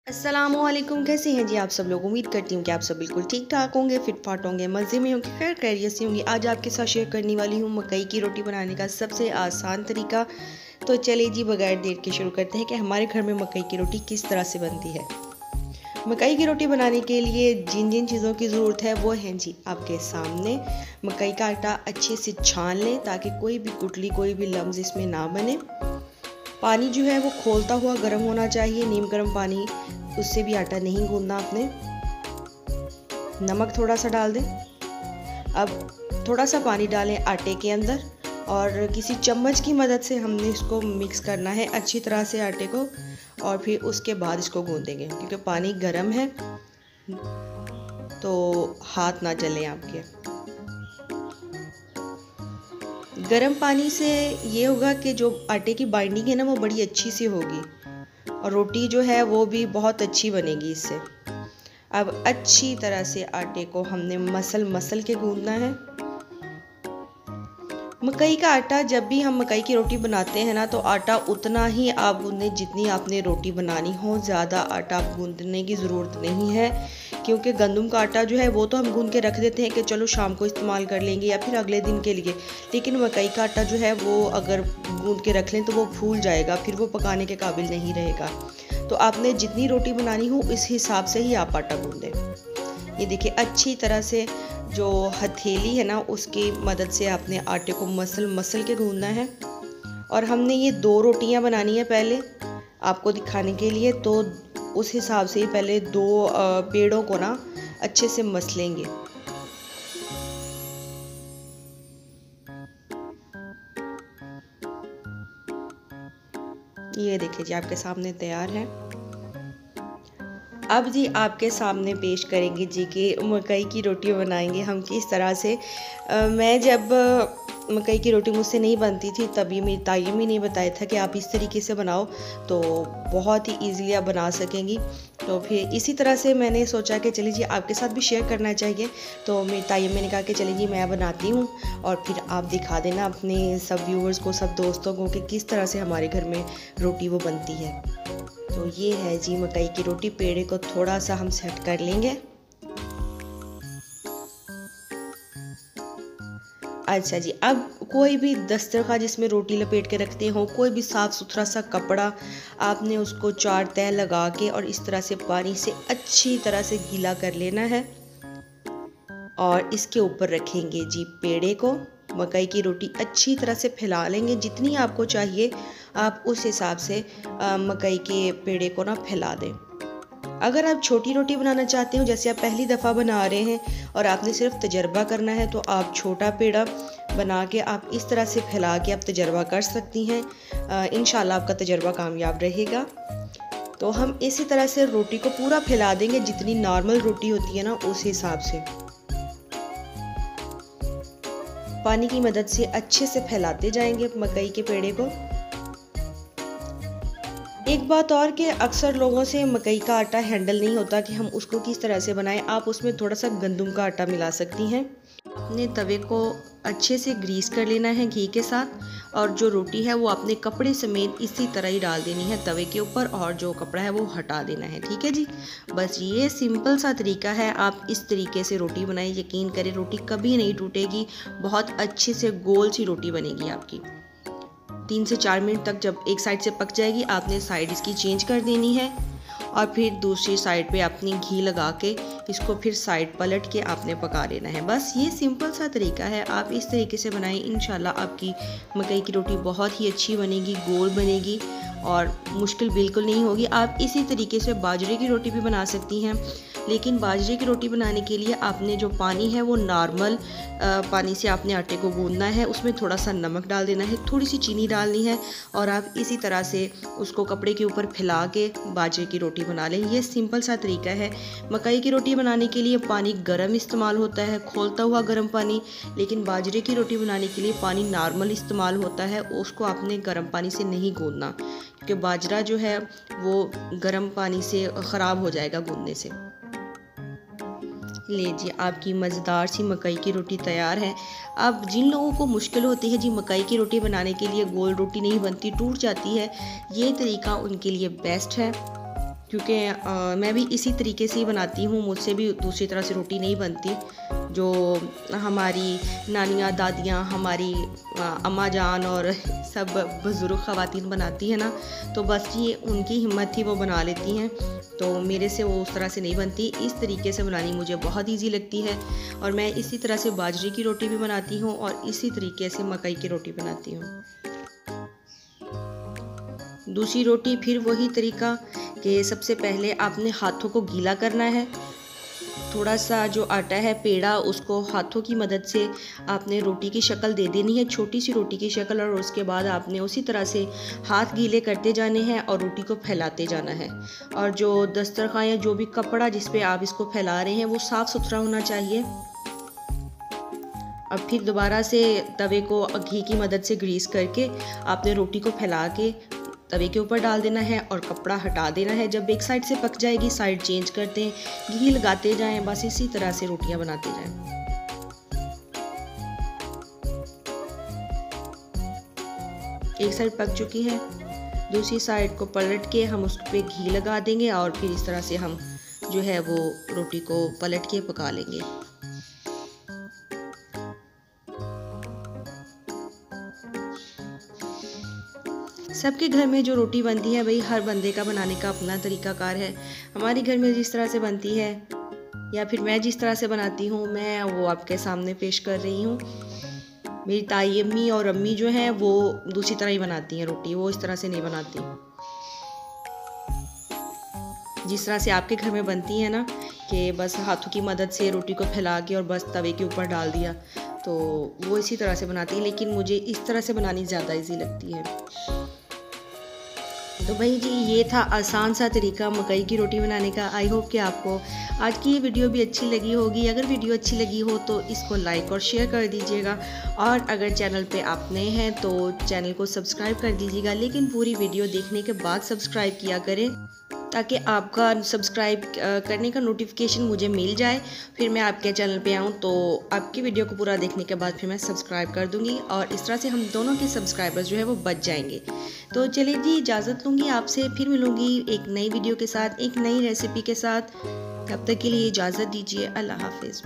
अस्सलामुअलैकुम। कैसे हैं जी आप सब लोग। उम्मीद करती हूँ कि आप सब बिल्कुल ठीक ठाक होंगे, फिट फाट होंगे, मज़े में होंगे, खैर खैरियत से होंगे। आज आपके साथ शेयर करने वाली हूँ मकई की रोटी बनाने का सबसे आसान तरीका। तो चलिए जी बगैर देर के शुरू करते हैं कि हमारे घर में मकई की रोटी किस तरह से बनती है। मकई की रोटी बनाने के लिए जिन जिन चीज़ों की ज़रूरत है वो हैं जी आपके सामने। मकई का आटा अच्छे से छान लें ताकि कोई भी गुठली कोई भी लम्स इसमें ना बने। पानी जो है वो खोलता हुआ गर्म होना चाहिए, नीम गर्म पानी, उससे भी आटा नहीं गूंदना आपने। नमक थोड़ा सा डाल दें। अब थोड़ा सा पानी डालें आटे के अंदर और किसी चम्मच की मदद से हमने इसको मिक्स करना है अच्छी तरह से आटे को, और फिर उसके बाद इसको गूंदेंगे क्योंकि पानी गर्म है तो हाथ ना जलें आपके। गर्म पानी से ये होगा कि जो आटे की बाइंडिंग है ना वो बड़ी अच्छी सी होगी और रोटी जो है वो भी बहुत अच्छी बनेगी इससे। अब अच्छी तरह से आटे को हमने मसल के गूंदना है। मकई का आटा जब भी हम मकई की रोटी बनाते हैं ना तो आटा उतना ही आप गूंदें जितनी आपने रोटी बनानी हो। ज़्यादा आटा गूंदने की ज़रूरत नहीं है क्योंकि गंदम का आटा जो है वो तो हम गूंद के रख देते हैं कि चलो शाम को इस्तेमाल कर लेंगे या फिर अगले दिन के लिए, लेकिन मकई का आटा जो है वो अगर गूंद के रख लें तो वो फूल जाएगा, फिर वो पकाने के काबिल नहीं रहेगा। तो आपने जितनी रोटी बनानी हो इस हिसाब से ही आप आटा गूंदें। ये देखिए अच्छी तरह से जो हथेली है ना उसकी मदद से आपने आटे को मसल के गूंदना है। और हमने ये 2 रोटियां बनानी है पहले आपको दिखाने के लिए, तो उस हिसाब से ही पहले 2 पेड़ों को ना अच्छे से मसलेंगे। ये देखिए जी आपके सामने तैयार है। अब जी आपके सामने पेश करेंगे जी कि मकई की रोटी बनाएंगे हम किस तरह से। मैं जब मकई की रोटी मुझसे नहीं बनती थी तभी मेरी ताई भी नहीं बताया था कि आप इस तरीके से बनाओ तो बहुत ही ईज़िली आप बना सकेंगी। तो फिर इसी तरह से मैंने सोचा कि चलिए जी आपके साथ भी शेयर करना चाहिए। तो मेरी ताई ने कहा कि चलिए जी मैं बनाती हूँ और फिर आप दिखा देना अपने सब व्यूअर्स को, सब दोस्तों को कि किस तरह से हमारे घर में रोटी वो बनती है। तो ये है जी मकई की रोटी। पेड़े को थोड़ा सा हम सेट कर लेंगे। अच्छा जी, अब कोई भी दस्तरखान जिसमें रोटी लपेट के रखते हो, कोई भी साफ़ सुथरा सा कपड़ा आपने उसको 4 तह लगा के और इस तरह से पानी से अच्छी तरह से गीला कर लेना है और इसके ऊपर रखेंगे जी पेड़े को। मकई की रोटी अच्छी तरह से फैला लेंगे, जितनी आपको चाहिए आप उस हिसाब से मकई के पेड़े को ना फैला दें। अगर आप छोटी रोटी बनाना चाहते हो, जैसे आप पहली दफ़ा बना रहे हैं और आपने सिर्फ तजर्बा करना है, तो आप छोटा पेड़ा बना के आप इस तरह से फैला के आप तजर्बा कर सकती हैं। इंशाल्लाह आपका तजर्बा कामयाब रहेगा। तो हम इसी तरह से रोटी को पूरा फैला देंगे, जितनी नॉर्मल रोटी होती है ना उस हिसाब से। पानी की मदद से अच्छे से फैलाते जाएंगे मकई के पेड़े को। एक बात और कि अक्सर लोगों से मकई का आटा हैंडल नहीं होता कि हम उसको किस तरह से बनाएं। आप उसमें थोड़ा सा गंदम का आटा मिला सकती हैं। अपने तवे को अच्छे से ग्रीस कर लेना है घी के साथ और जो रोटी है वो अपने कपड़े समेत इसी तरह ही डाल देनी है तवे के ऊपर और जो कपड़ा है वो हटा देना है। ठीक है जी, बस ये सिंपल सा तरीका है। आप इस तरीके से रोटी बनाएं, यकीन करें रोटी कभी नहीं टूटेगी, बहुत अच्छे से गोल सी रोटी बनेगी आपकी। 3 से 4 मिनट तक जब एक साइड से पक जाएगी आपने साइड इसकी चेंज कर देनी है और फिर दूसरी साइड पे अपनी घी लगा के इसको फिर साइड पलट के आपने पका लेना है। बस ये सिंपल सा तरीका है, आप इस तरीके से बनाएं, इंशाल्लाह आपकी मकई की रोटी बहुत ही अच्छी बनेगी, गोल बनेगी और मुश्किल बिल्कुल नहीं होगी। आप इसी तरीके से बाजरे की रोटी भी बना सकती हैं, लेकिन बाजरे की रोटी बनाने के लिए आपने जो पानी है वो नॉर्मल पानी से आपने आटे को गूंदना है, उसमें थोड़ा सा नमक डाल देना है, थोड़ी सी चीनी डालनी है और आप इसी तरह से उसको कपड़े के ऊपर फैला के बाजरे की रोटी बना लें। ये सिंपल सा तरीका है। मकई की रोटी बनाने के लिए पानी गर्म इस्तेमाल होता है, खोलता हुआ गर्म पानी, लेकिन बाजरे की रोटी बनाने के लिए पानी नॉर्मल इस्तेमाल होता है। उसको आपने गर्म पानी से नहीं गूंदना क्योंकि बाजरा जो है वो गर्म पानी से ख़राब हो जाएगा गूंदने से। लीजिए आपकी मज़ेदार सी मकई की रोटी तैयार है। अब जिन लोगों को मुश्किल होती है जी मकई की रोटी बनाने के लिए, गोल रोटी नहीं बनती, टूट जाती है, ये तरीका उनके लिए बेस्ट है। क्योंकि मैं भी इसी तरीके से ही बनाती हूँ, मुझसे भी दूसरी तरह से रोटी नहीं बनती। जो हमारी नानियाँ दादियाँ, हमारी अम्मा जान और सब बुज़ुर्ग ख़वातीन बनाती हैं ना, तो बस ये उनकी हिम्मत थी, वो बना लेती हैं। तो मेरे से वो उस तरह से नहीं बनती। इस तरीके से बनानी मुझे बहुत ईजी लगती है। और मैं इसी तरह से बाजरे की रोटी भी बनाती हूँ और इसी तरीके से मकई की रोटी बनाती हूँ। दूसरी रोटी फिर वही तरीका कि सबसे पहले आपने हाथों को गीला करना है। थोड़ा सा जो आटा है पेड़ा, उसको हाथों की मदद से आपने रोटी की शक्ल दे देनी है, छोटी सी रोटी की शक्ल। और उसके बाद आपने उसी तरह से हाथ गीले करते जाने हैं और रोटी को फैलाते जाना है। और जो दस्तरखान या जो भी कपड़ा जिस पे आप इसको फैला रहे हैं वो साफ़ सुथरा होना चाहिए। अब फिर दोबारा से तवे को घी की मदद से ग्रीस करके आपने रोटी को फैला के तवे के ऊपर डाल देना है और कपड़ा हटा देना है। जब एक साइड से पक जाएगी साइड चेंज करते हैं, घी लगाते जाएं। बस इसी तरह से रोटियां बनाते जाएं। एक साइड पक चुकी है, दूसरी साइड को पलट के हम उस पे घी लगा देंगे और फिर इस तरह से हम जो है वो रोटी को पलट के पका लेंगे। सबके घर में जो रोटी बनती है भाई, हर बंदे का बनाने का अपना तरीकाकार है। हमारे घर में जिस तरह से बनती है या फिर मैं जिस तरह से बनाती हूँ, मैं वो आपके सामने पेश कर रही हूँ। मेरी ताई अम्मी और अम्मी जो हैं वो दूसरी तरह ही बनाती हैं रोटी, वो इस तरह से नहीं बनाती। जिस तरह से आपके घर में बनती है ना कि बस हाथों की मदद से रोटी को फैला के और बस तवे के ऊपर डाल दिया, तो वो इसी तरह से बनाती हैं। लेकिन मुझे इस तरह से बनानी ज़्यादा ईजी लगती है। तो भाई जी, ये था आसान सा तरीका मकई की रोटी बनाने का। आई होप कि आपको आज की ये वीडियो भी अच्छी लगी होगी। अगर वीडियो अच्छी लगी हो तो इसको लाइक और शेयर कर दीजिएगा। और अगर चैनल पे आप नए हैं तो चैनल को सब्सक्राइब कर दीजिएगा। लेकिन पूरी वीडियो देखने के बाद सब्सक्राइब किया करें, ताकि आपका सब्सक्राइब करने का नोटिफिकेशन मुझे मिल जाए। फिर मैं आपके चैनल पे आऊँ तो आपकी वीडियो को पूरा देखने के बाद फिर मैं सब्सक्राइब कर दूँगी और इस तरह से हम दोनों के सब्सक्राइबर्स जो है वो बच जाएंगे। तो चलिए जी, इजाज़त लूँगी आपसे, फिर मिलूँगी एक नई वीडियो के साथ, एक नई रेसिपी के साथ। तब तक के लिए इजाज़त दीजिए। अल्लाह हाफिज़।